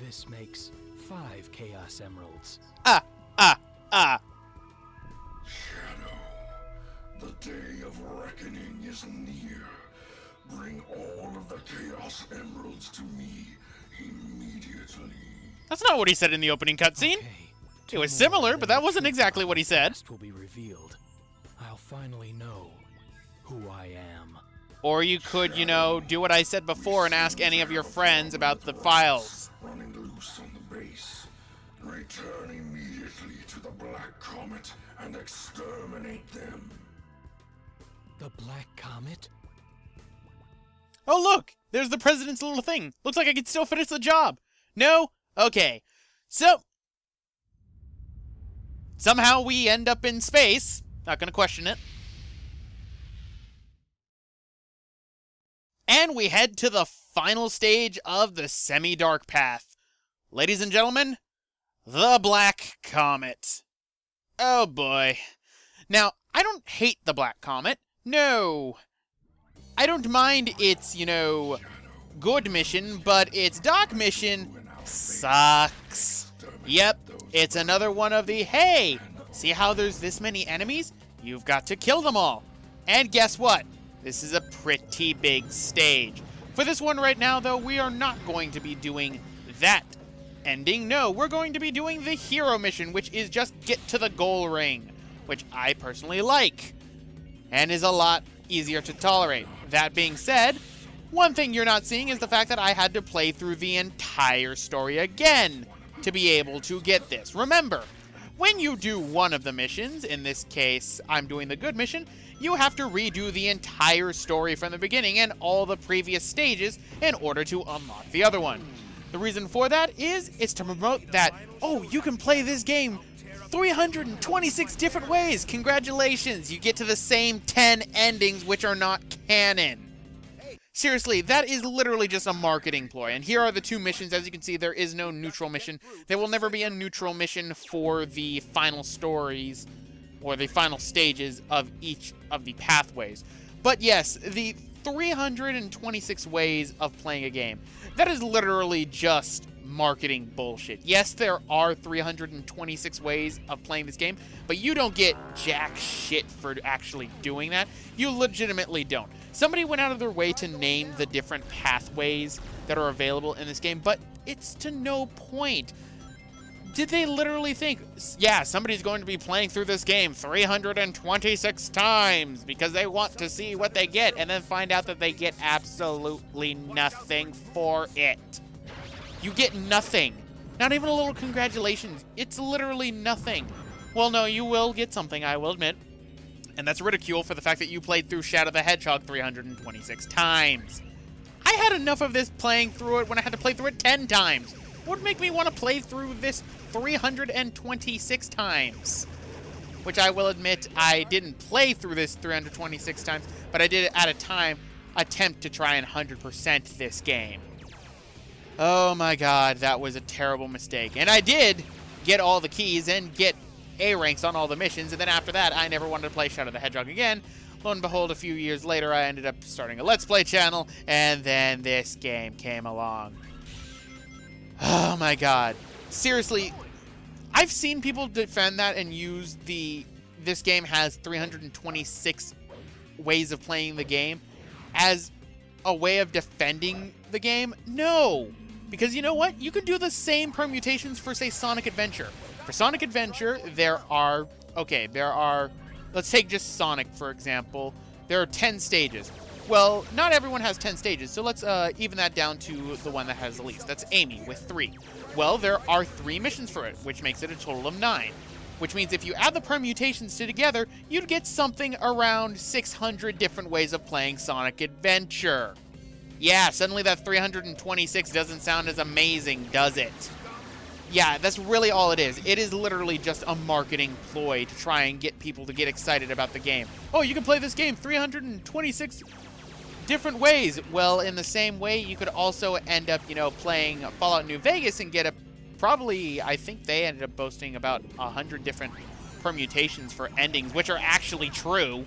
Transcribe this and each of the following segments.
This makes 5 Chaos Emeralds. Shadow, the day of reckoning is near. Bring all of the Chaos Emeralds to me immediately. That's not what he said in the opening cutscene. Okay, It was similar, but that wasn't exactly what he said. Will be revealed. I'll finally know who I am. Or you could, you know, do what I said before and ask any of your friends about the files. Running loose on the base. Return immediately to the Black Comet and exterminate them. The Black Comet? Oh, look! There's the president's little thing. Looks like I can still finish the job. No? Okay. So, somehow we end up in space. Not gonna question it. And we head to the final stage of the semi-dark path. Ladies and gentlemen, the Black Comet. Oh boy. Now, I don't hate the Black Comet. No. I don't mind its, you know, good mission, but its dark mission sucks. Yep, it's another one of the, hey, see how there's this many enemies? You've got to kill them all. And guess what? This is a pretty big stage. For this one right now, though, we are not going to be doing that ending. No, we're going to be doing the hero mission, which is just get to the goal ring, which I personally like and is a lot easier to tolerate. That being said, one thing you're not seeing is the fact that I had to play through the entire story again to be able to get this. Remember, when you do one of the missions, in this case, I'm doing the good mission, you have to redo the entire story from the beginning and all the previous stages in order to unlock the other one. The reason for that is it's to promote that, oh, you can play this game 326 different ways. Congratulations, you get to the same 10 endings which are not canon. Seriously, that is literally just a marketing ploy. And here are the 2 missions. As you can see, there is no neutral mission. There will never be a neutral mission for the final stories or the final stages of each of the pathways. But yes, the 326 ways of playing a game. That is literally just marketing bullshit. Yes, there are 326 ways of playing this game, but you don't get jack shit for actually doing that. You legitimately don't. Somebody went out of their way to name the different pathways that are available in this game, but it's to no point. Did they literally think, yeah, somebody's going to be playing through this game 326 times because they want to see what they get, and then find out that they get absolutely nothing for it? You get nothing. Not even a little congratulations. It's literally nothing. Well, no, you will get something, I will admit. And that's ridicule for the fact that you played through Shadow the Hedgehog 326 times. I had enough of this playing through it when I had to play through it 10 times. What would make me want to play through this 326 times? Which I will admit, I didn't play through this 326 times, but I did at a time attempt to try and 100% this game. Oh my god, that was a terrible mistake. And I did get all the keys and get A ranks on all the missions, and then after that, I never wanted to play Shadow the Hedgehog again. Lo and behold, a few years later, I ended up starting a Let's Play channel, and then this game came along. Oh my god. Seriously, I've seen people defend that and use this game has 326 ways of playing the game as a way of defending the game. No! Because you know what? You can do the same permutations for, say, Sonic Adventure. For Sonic Adventure, let's take just Sonic, for example. There are 10 stages. Well, not everyone has 10 stages, so let's even that down to the one that has the least. That's Amy, with 3. Well, there are 3 missions for it, which makes it a total of 9. Which means if you add the permutations together, you'd get something around 600 different ways of playing Sonic Adventure. Yeah, suddenly that 326 doesn't sound as amazing, does it? Yeah, that's really all it is. It is literally just a marketing ploy to try and get people to get excited about the game. Oh, you can play this game 326 different ways. Well, in the same way, you could also end up, playing Fallout New Vegas and get probably, I think they ended up boasting about 100 different permutations for endings, which are actually true.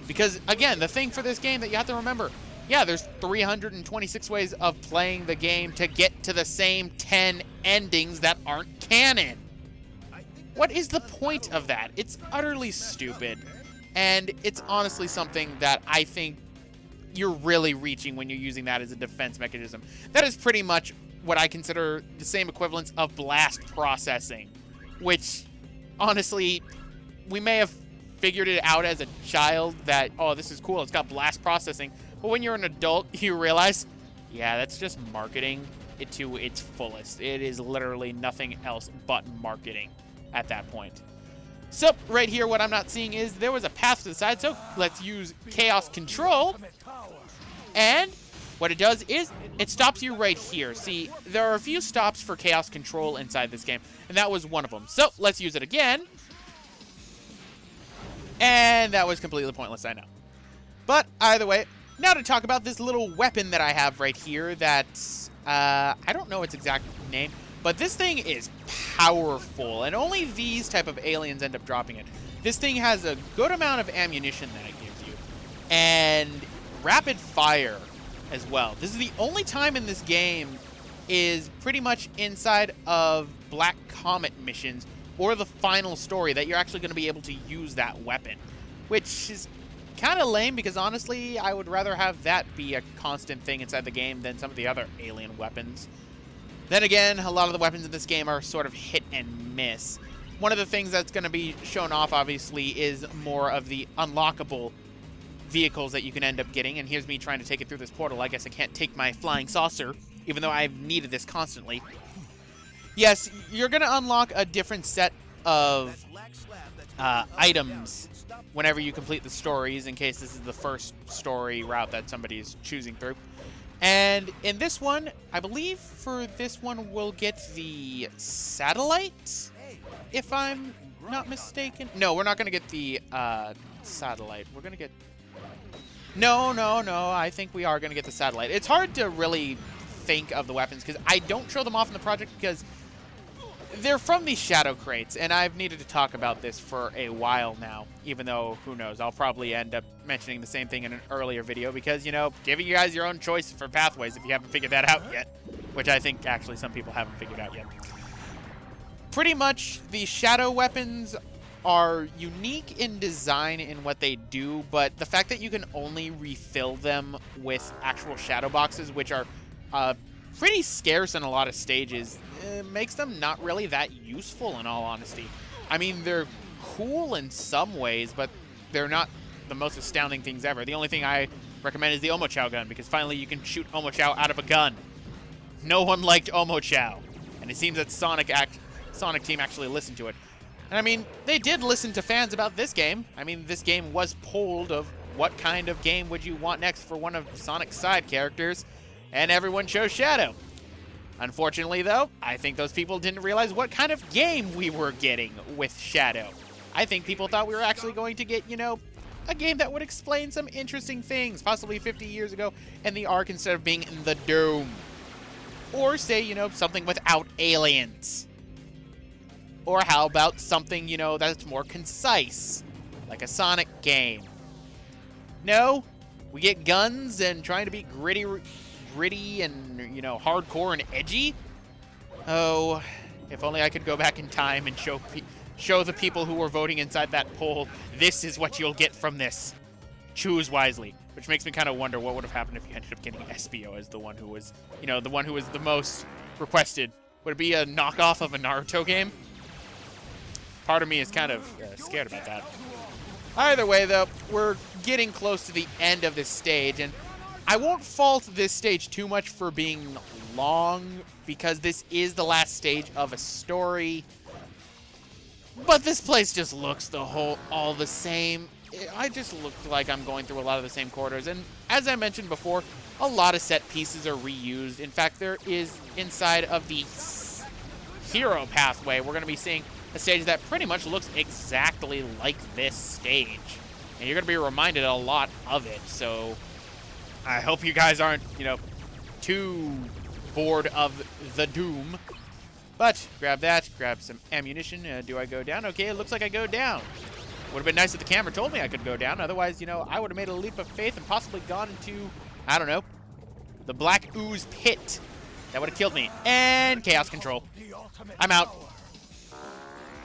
Because, again, the thing for this game that you have to remember, yeah, there's 326 ways of playing the game to get to the same 10 endings that aren't canon. What is the point of that? It's utterly stupid. And it's honestly something that I think you're really reaching when you're using that as a defense mechanism. That is pretty much what I consider the same equivalence of blast processing, which, honestly, we may have figured it out as a child that, oh, this is cool, it's got blast processing. But when you're an adult, you realize, yeah, that's just marketing it to its fullest. It is literally nothing else but marketing at that point. So, right here, what I'm not seeing is there was a path to the side, so let's use Chaos Control. And what it does is it stops you right here. See, there are a few stops for Chaos Control inside this game, and that was one of them. So, let's use it again. And that was completely pointless, I know. But either way, now to talk about this little weapon that I have right here that, I don't know its exact name, but this thing is powerful, and only these type of aliens end up dropping it. This thing has a good amount of ammunition that it gives you, and rapid fire as well. This is the only time in this game is pretty much inside of Black Comet missions or the final story that you're actually going to be able to use that weapon, which is kind of lame because honestly, I would rather have that be a constant thing inside the game than some of the other alien weapons. Then again, a lot of the weapons in this game are sort of hit and miss. One of the things that's going to be shown off, obviously, is more of the unlockable vehicles that you can end up getting. And here's me trying to take it through this portal. I guess I can't take my flying saucer, even though I've needed this constantly. Yes, you're going to unlock a different set of items whenever you complete the stories, in case this is the first story route that somebody's choosing through. And in this one, I believe for this one, we'll get the satellite, if I'm not mistaken. No, we're not going to get the satellite. We're going to get... No, I think we are going to get the satellite. It's hard to really think of the weapons because I don't show them off in the project because they're from these shadow crates, and I've needed to talk about this for a while now, even though, who knows, I'll probably end up mentioning the same thing in an earlier video because, you know, giving you guys your own choice for pathways if you haven't figured that out yet, which I think actually some people haven't figured out yet. Pretty much, the shadow weapons are unique in design in what they do, but the fact that you can only refill them with actual shadow boxes, which are pretty scarce in a lot of stages, makes them not really that useful in all honesty. I mean, they're cool in some ways, but they're not the most astounding things ever. The only thing I recommend is the Omochao gun, because finally you can shoot Omochao out of a gun. No one liked Omochao, and it seems that Sonic Team actually listened to it. And I mean, they did listen to fans about this game. I mean, this game was polled of what kind of game would you want next for one of Sonic's side characters, and everyone chose Shadow. Unfortunately, though, I think those people didn't realize what kind of game we were getting with Shadow. I think people thought we were actually going to get, you know, a game that would explain some interesting things, possibly 50 years ago, in the Ark instead of being in the Dome. Or say, you know, something without aliens. Or how about something, you know, that's more concise, like a Sonic game. No, we get guns and trying to be gritty and, you know, hardcore and edgy. Oh, if only I could go back in time and show the people who were voting inside that poll, this is what you'll get from this. Choose wisely. Which makes me kind of wonder what would have happened if you ended up getting Espio as the one who was, you know, the one who was the most requested. Would it be a knockoff of a Naruto game? Part of me is kind of scared about that. Either way, though, we're getting close to the end of this stage, and I won't fault this stage too much for being long, because this is the last stage of a story. But this place just looks all the same. I just look like I'm going through a lot of the same corridors, and as I mentioned before, a lot of set pieces are reused. In fact, there is, inside of the hero pathway, we're going to be seeing a stage that pretty much looks exactly like this stage. And you're going to be reminded a lot of it, so I hope you guys aren't, you know, too bored of the Doom. But grab that, grab some ammunition. Do I go down? Okay, it looks like I go down. Would have been nice if the camera told me I could go down. Otherwise, you know, I would have made a leap of faith and possibly gone into I don't know. The Black Ooze Pit. That would have killed me. And Chaos Control. I'm out.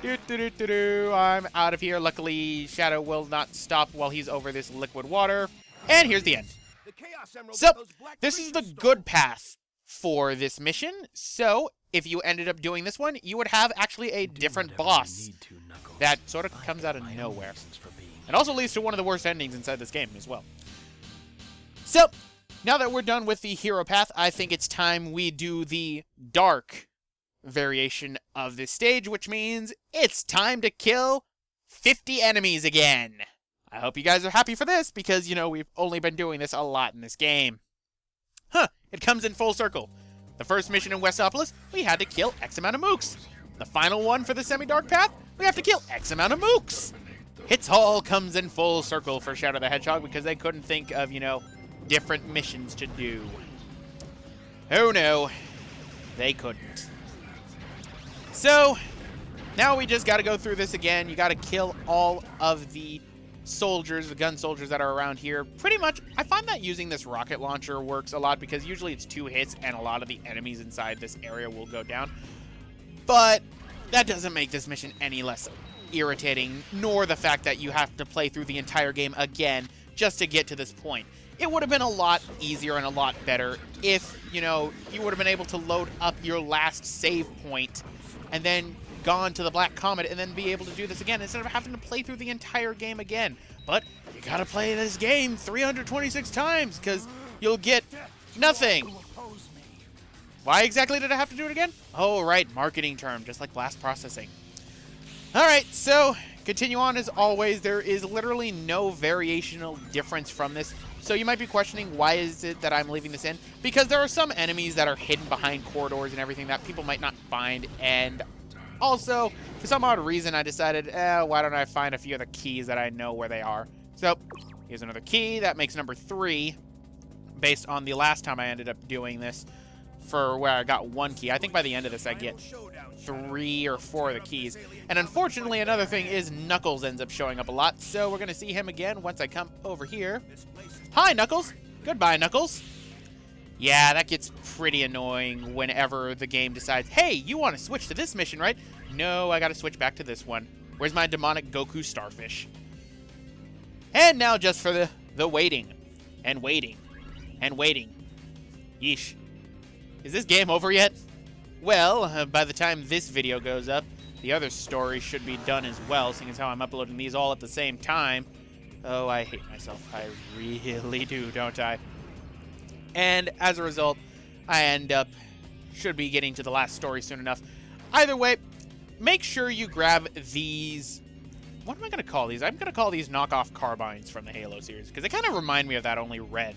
I'm out of here. Luckily, Shadow will not stop while he's over this liquid water. And here's the end. So, this is the good path for this mission. So, if you ended up doing this one, you would have actually a different boss that sort of comes out of nowhere. It also leads to one of the worst endings inside this game as well. So, now that we're done with the hero path, I think it's time we do the dark variation of this stage, which means it's time to kill 50 enemies again. I hope you guys are happy for this, because, you know, we've only been doing this a lot in this game. It comes in full circle. The first mission in Westopolis, we had to kill X amount of mooks. The final one for the semi-dark path, we have to kill X amount of mooks. It all comes in full circle for Shadow the Hedgehog, because they couldn't think of, you know, different missions to do. Oh no, they couldn't. So, now we just gotta go through this again. You gotta kill all of the soldiers, the gun soldiers that are around here. Pretty much, I find that using this rocket launcher works a lot, because usually it's 2 hits and a lot of the enemies inside this area will go down. But that doesn't make this mission any less irritating, nor the fact that you have to play through the entire game again just to get to this point. It would have been a lot easier and a lot better if, you know, you would have been able to load up your last save point and then gone to the Black Comet and then be able to do this again instead of having to play through the entire game again. But you gotta play this game 326 times because you'll get nothing. Why exactly did I have to do it again? Oh, right, marketing term, just like blast processing. Alright, so continue on as always. There is literally no variational difference from this. So you might be questioning, why is it that I'm leaving this in? Because there are some enemies that are hidden behind corridors and everything that people might not find. And also, for some odd reason, I decided, why don't I find a few of the keys that I know where they are? So here's another key. That makes number 3, based on the last time I ended up doing this, for where I got 1 key. I think by the end of this, I get 3 or 4 of the keys. And unfortunately, another thing is Knuckles ends up showing up a lot. So we're going to see him again once I come over here. Hi, Knuckles. Goodbye, Knuckles. Yeah, that gets pretty annoying whenever the game decides, hey, you want to switch to this mission, right? No, I got to switch back to this one. Where's my demonic Goku starfish? And now just for the waiting. And waiting. And waiting. Yeesh. Is this game over yet? Well, by the time this video goes up, the other story should be done as well, seeing as how I'm uploading these all at the same time. Oh, I hate myself. I really do, don't I? And as a result, I should be getting to the last story soon enough. Either way, make sure you grab these. What am I going to call these? I'm going to call these knockoff carbines from the Halo series, because they kind of remind me of that, only red.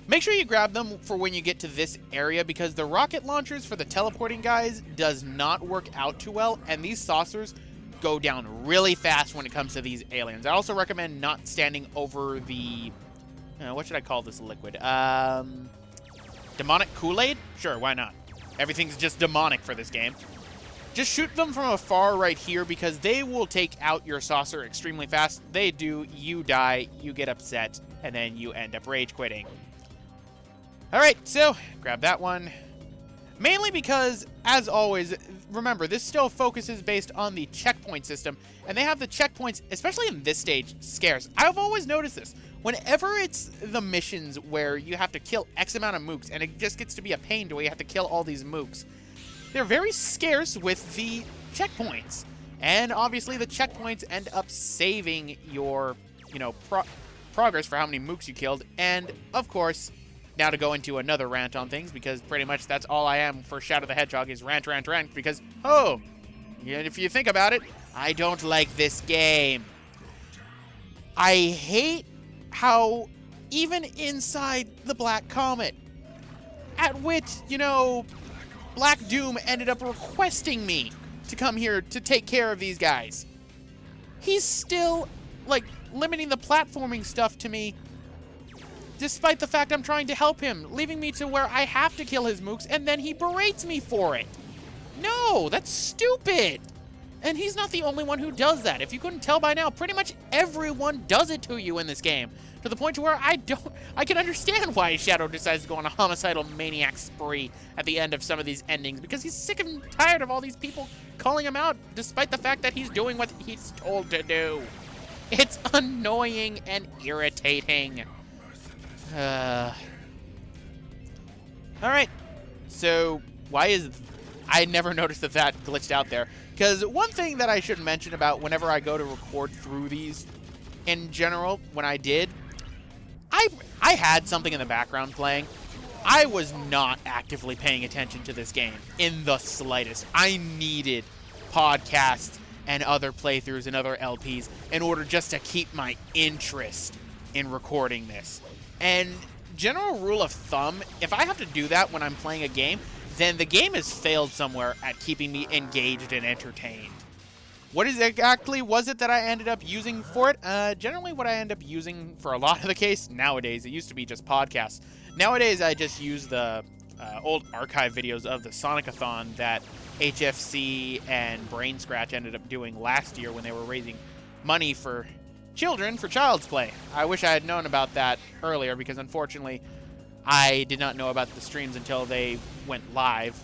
Make sure you grab them for when you get to this area, because the rocket launchers for the teleporting guys does not work out too well, and these saucers go down really fast when it comes to these aliens. I also recommend not standing over the, what should I call this liquid? Demonic Kool-Aid? Sure, why not? Everything's just demonic for this game. Just shoot them from afar right here, because they will take out your saucer extremely fast. They do, you die, you get upset, and then you end up rage quitting. Alright, so grab that one. Mainly because, as always, remember, this still focuses based on the checkpoint system, and they have the checkpoints, especially in this stage, scarce. I've always noticed this. Whenever it's the missions where you have to kill X amount of mooks, and it just gets to be a pain to where you have to kill all these mooks, they're very scarce with the checkpoints. And obviously the checkpoints end up saving your, progress for how many mooks you killed. And, of course, now to go into another rant on things, because pretty much that's all I am for Shadow the Hedgehog is rant, because, if you think about it, I don't like this game. I hate how even inside the Black Comet, at which, Black Doom ended up requesting me to come here to take care of these guys. He's still, limiting the platforming stuff to me, despite the fact I'm trying to help him, leaving me to where I have to kill his mooks, and then he berates me for it. No, that's stupid. And he's not the only one who does that. If you couldn't tell by now, pretty much everyone does it to you in this game. To the point to where I can understand why Shadow decides to go on a homicidal maniac spree at the end of some of these endings, because he's sick and tired of all these people calling him out, despite the fact that he's doing what he's told to do. It's annoying and irritating. Alright, so why is... I never noticed that glitched out there. Because one thing that I should mention about whenever I go to record through these, in general, when I did, I had something in the background playing. I was not actively paying attention to this game in the slightest. I needed podcasts and other playthroughs and other LPs in order just to keep my interest in recording this. And general rule of thumb, if I have to do that when I'm playing a game, then the game has failed somewhere at keeping me engaged and entertained. What exactly was it that I ended up using for it? Generally what I end up using for a lot of the case nowadays, it used to be just podcasts. Nowadays I just use the old archive videos of the Sonic-a-thon that HFC and Brain Scratch ended up doing last year when they were raising money for children for Child's Play. I wish I had known about that earlier, because unfortunately I did not know about the streams until they went live.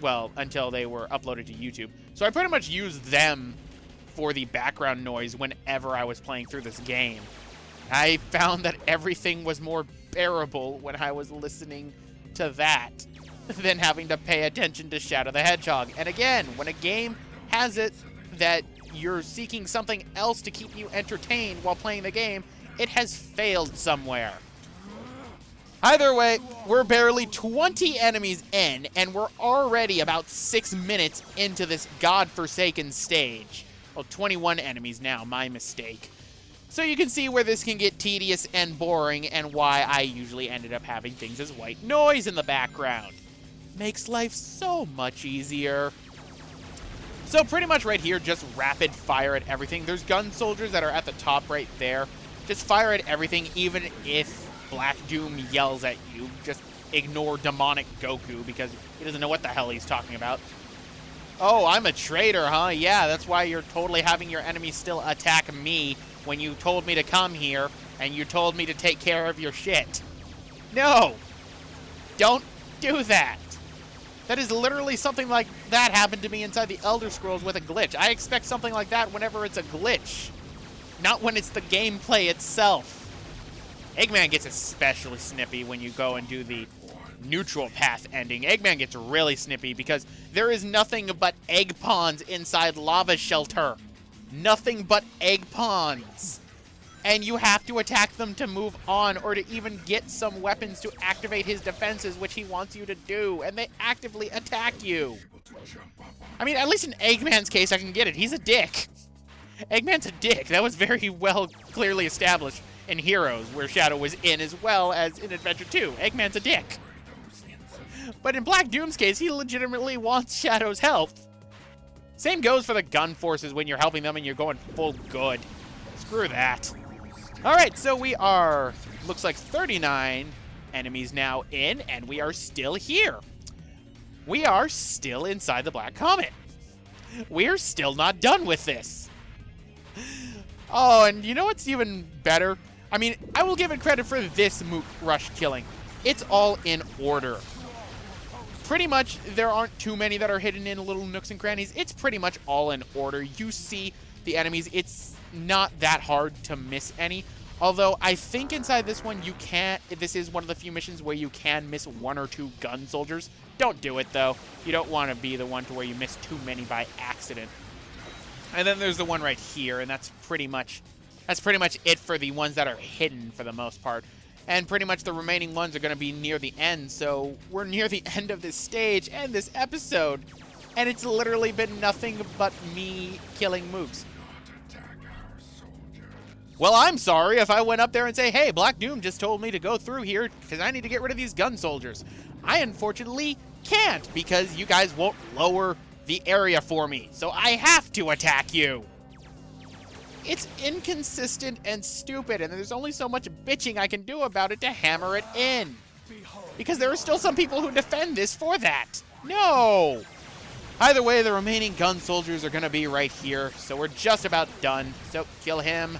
Well, until they were uploaded to YouTube. So I pretty much used them for the background noise whenever I was playing through this game. I found that everything was more bearable when I was listening to that than having to pay attention to Shadow the Hedgehog. And again, when a game has it that you're seeking something else to keep you entertained while playing the game, it has failed somewhere. Either way, we're barely 20 enemies in, and we're already about 6 minutes into this godforsaken stage. Well, 21 enemies now, my mistake. So you can see where this can get tedious and boring, and why I usually ended up having things as white noise in the background. Makes life so much easier. So pretty much right here, just rapid fire at everything. There's gun soldiers that are at the top right there. Just fire at everything, even if Black Doom yells at you. Just ignore demonic Goku, because he doesn't know what the hell he's talking about. Oh, I'm a traitor, huh? Yeah, that's why you're totally having your enemies still attack me when you told me to come here and you told me to take care of your shit. No! Don't do that. That is literally something like that happened to me inside the Elder Scrolls with a glitch. I expect something like that whenever it's a glitch, not when it's the gameplay itself. Eggman gets especially snippy when you go and do the neutral path ending. Eggman gets really snippy because there is nothing but egg pawns inside Lava Shelter. Nothing but egg pawns. And you have to attack them to move on, or to even get some weapons to activate his defenses, which he wants you to do, and they actively attack you. I mean, at least in Eggman's case, I can get it. He's a dick. Eggman's a dick. That was very well clearly established in Heroes, where Shadow was in, as well as in Adventure 2. Eggman's a dick. But in Black Doom's case, he legitimately wants Shadow's help. Same goes for the gun forces when you're helping them and you're going full good. Screw that. Alright, so we are, looks like 39 enemies now in, and we are still here. We are still inside the Black Comet. We're still not done with this. Oh, and you know what's even better? I mean, I will give it credit for this Mook Rush killing. It's all in order. Pretty much, there aren't too many that are hidden in little nooks and crannies. It's pretty much all in order. You see the enemies. It's not that hard to miss any. Although, I think inside this one, you can't. This is one of the few missions where you can miss 1 or 2 gun soldiers. Don't do it, though. You don't want to be the one to where you miss too many by accident. And then there's the one right here, and that's pretty much it for the ones that are hidden for the most part. And pretty much the remaining ones are going to be near the end, so we're near the end of this stage and this episode. And it's literally been nothing but me killing mooks. Well, I'm sorry if I went up there and say, hey, Black Doom just told me to go through here because I need to get rid of these gun soldiers. I unfortunately can't, because you guys won't lower the area for me, so I have to attack you. It's inconsistent and stupid, and there's only so much bitching I can do about it to hammer it in. Because there are still some people who defend this for that. No! Either way, the remaining gun soldiers are going to be right here, so we're just about done. So kill him.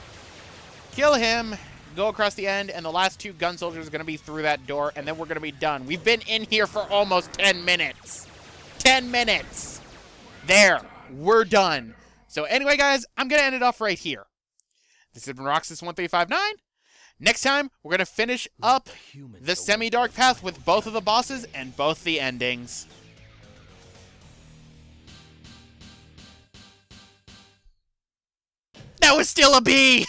Kill him. Go across the end, and the last 2 gun soldiers are going to be through that door, and then we're going to be done. We've been in here for almost 10 minutes. 10 minutes. There. We're done. So anyway, guys, I'm going to end it off right here. This has been Roxas1359. Next time, we're going to finish up the semi-dark path with both of the bosses and both the endings. That was still a B!